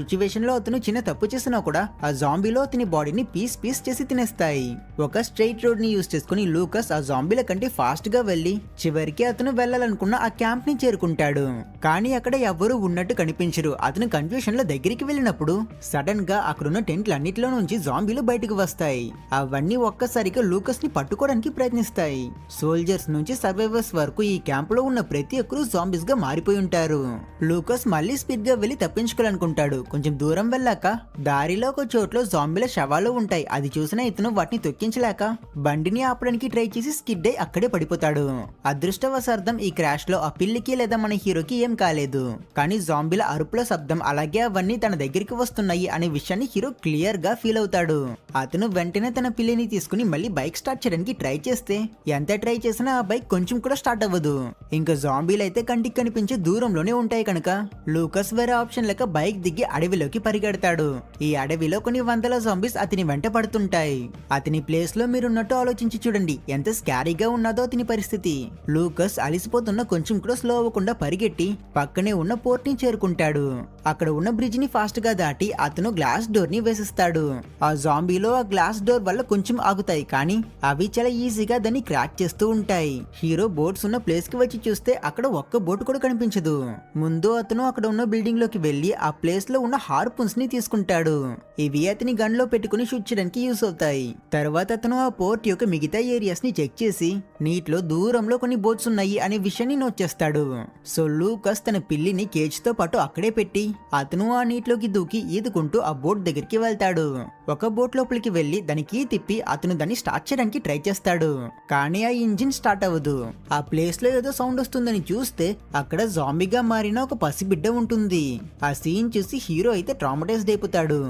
Situation లో అతను చిన్న తప్పు చేసినా కూడా ఆ జాంబీలో అతని బాడీని పీస్ పీస్ చేసి తినేస్తాయి. ఒక స్ట్రైట్ రోడ్ ని యూజ్ చేసుకుని లూకస్ ఆ జాంబీల కంటే ఫాస్ట్ గా వెళ్లి చివరికి అతను వెళ్లాలనుకున్న ఆ క్యాంప్ ని చేరుకుంటాడు. కానీ అక్కడ ఎవ్వరూ ఉన్నట్టు కనిపించరు. అతను కన్ఫ్యూషన్ లో దగ్గరికి వెళ్ళినప్పుడు సడన్ గా అక్కడున్న టెంట్లన్నిటిలో నుంచి జాంబీలు బయటకు వస్తాయి. అవన్నీ ఒక్కసారిగా లూకస్ ని పట్టుకోవడానికి ప్రయత్నిస్తాయి. సోల్జర్స్ నుంచి సర్వైవర్స్ వరకు ఈ క్యాంప్ లో ఉన్న ప్రతి ఒక్కరూ జాంబీస్ గా మారిపోయి ఉంటారు. లూకస్ మళ్ళీ స్పీడ్ గా వెళ్లి తప్పించుకోవాలనుకుంటాడు. కొంచెం దూరం వెళ్ళాక దారిలో ఒక చోట్లో జాంబీల శవాలు ఉంటాయి. అది చూసిన ఇతను వాటిని తొక్కించలేక బండిని ఆపడానికి ట్రై చేసి స్కిడ్ అయి అక్కడే పడిపోతాడు. అదృష్టవశార్థం ఈ క్రాష్ లో ఆ పిల్లికి లేదా మన హీరోకి ఏం కాలేదు. కానీ జాంబీల అరుపుల శబ్దం అలాగే అవన్నీ తన దగ్గరికి వస్తున్నాయి అనే విషయాన్ని హీరో క్లియర్ గా ఫీల్ అవుతాడు. అతను వెంటనే తన పిల్లిని తీసుకుని మళ్ళీ బైక్ స్టార్ట్ చేయడానికి ట్రై చేస్తే ఎంత ట్రై చేసినా ఆ బైక్ కొంచెం కూడా స్టార్ట్ అవ్వదు. ఇంకా జాంబీలు అయితే కంటికి కనిపించే దూరంలోనే ఉంటాయి కనుక లూకస్ వేరే ఆప్షన్ లేక బైక్ దిగి అడవిలోకి పరిగెడతాడు. ఈ అడవిలో కొన్ని వందల జాంబీస్ అతని వెంట పడుతుంటాయి. అతని ప్లేస్ లో మీరున్నట్టు ఆలోచించి చూడండి ఎంత స్కారీగా ఉన్నదో అతని పరిస్థితి. లూకస్ అలిసిపోతున్న కొంచెం కూడా స్లో అవ్వకుండా పరిగెట్టి పక్కనే ఉన్న పోర్ట్ ని చేరుకుంటాడు. అక్కడ ఉన్న బ్రిడ్జ్ ని ఫాస్ట్ గా దాటి అతను గ్లాస్ డోర్ ని వేసిస్తాడు. ఆ జాంబీలో ఆ గ్లాస్ డోర్ వల్ల కొంచెం ఆగుతాయి కానీ అవి చాలా ఈజీగా దాన్ని క్రాక్ చేస్తూ ఉంటాయి. హీరో బోట్స్ ఉన్న ప్లేస్ కి వచ్చి చూస్తే అక్కడ ఒక్క బోట్ కూడా కనిపించదు. ముందు అతను అక్కడ ఉన్న బిల్డింగ్ లోకి వెళ్లి ఆ ప్లేస్ లో ఉన్న హార్పున్స్ ని తీసుకుంటాడు. ఇవి అతని గన్ లో పెట్టుకుని షూట్ చేయడానికి యూస్ అవుతాయి. తర్వాత అతను ఆ పోర్ట్ యొక్క మిగతా ఏరియాస్ ని చెక్ చేసి నీటిలో దూరంలో కొన్ని బోట్స్ ఉన్నాయి అనే విషయాన్ని నోట్ చేస్తాడు. సో లూకస్ తన పిల్లిని కేజ్ తో పాటు అక్కడే పెట్టి అతను ఆ నీటిలోకి దూకి ఈదుకుంటూ ఆ బోట్ దగ్గరికి వెళ్తాడు. ఒక బోట్ లోపలికి వెళ్లి దానికి తిప్పి అతను దాన్ని స్టార్ట్ చేయడానికి ట్రై చేస్తాడు. కానీ ఆ ఇంజిన్ స్టార్ట్ అవ్వదు. ఆ ప్లేస్ లో ఏదో సౌండ్ వస్తుందని చూస్తే అక్కడ జాంబీగా మారిన ఒక పసిబిడ్డ ఉంటుంది. ఆ సీన్ చూసి హీరో అయితే ట్రామటైజ్డ్ అయిపోతాడు.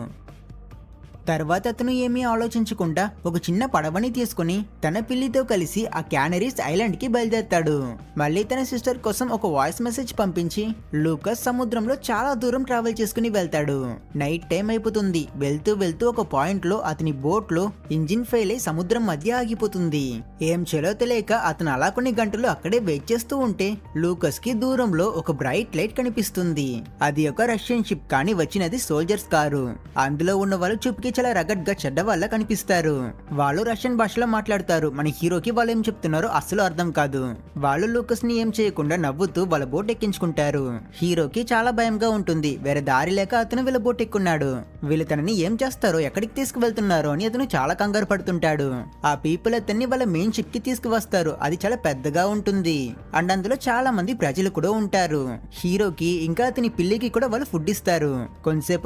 తర్వాత అతను ఏమీ ఆలోచించకుండా ఒక చిన్న పడవని తీసుకుని తన పిల్లితో కలిసి ఆ క్యానరీస్ ఐలాండ్ కి బయలుదేరతాడు. మళ్ళీ తన సిస్టర్ కోసం ఒక వాయిస్ మెసేజ్ పంపించి లూకస్ సముద్రంలో చాలా దూరం ట్రావెల్ చేసుకుని వెళ్తాడు. నైట్ టైం అయిపోతుంది. వెళ్తూ వెళ్తూ ఒక పాయింట్ లో అతని బోట్ లో ఇంజిన్ ఫెయిల్ అయి సముద్రం మధ్య ఆగిపోతుంది. ఏం చేలో తెలియక అతను అలా కొన్ని గంటలు అక్కడే వెయిట్ చేస్తూ ఉంటే లూకస్ కి దూరంలో ఒక బ్రైట్ లైట్ కనిపిస్తుంది. అది ఒక రష్యన్ షిప్ కానీ వచ్చినది సోల్జర్స్ కారు. అందులో ఉన్న వాళ్ళు చూపుకి చాలా రగడ్ గా చెడ్డ వాళ్ళ కనిపిస్తారు. వాళ్ళు రష్యన్ భాషలో మాట్లాడతారు. మన హీరోకి వాళ్ళు ఏం చెప్తున్నారో అస్సలు అర్థం కాదు. వాళ్ళు లూకస్ ని ఏం చేయకుండా నవ్వుతూ వాళ్ళ బోట్ ఎక్కించుకుంటారు. హీరోకి చాలా భయంగా ఉంటుంది. వేరే దారి లేక అతను వీళ్ళ బోట్ ఎక్కున్నాడు. వీళ్ళు తనని ఏం చేస్తారో ఎక్కడికి తీసుకువెళ్తున్నారో అని అతను చాలా కంగారు పడుతుంటాడు. ఆ పీపుల్ అతన్ని వాళ్ళ మెయిన్ షిప్ కి తీసుకువస్తారు. అది చాలా పెద్దగా ఉంటుంది అండ్ అందులో చాలా మంది ప్రజలు కూడా ఉంటారు. హీరోకి ఇంకా అతని పిల్లికి కూడా వాళ్ళు ఫుడ్ ఇస్తారు. కొంతసేపు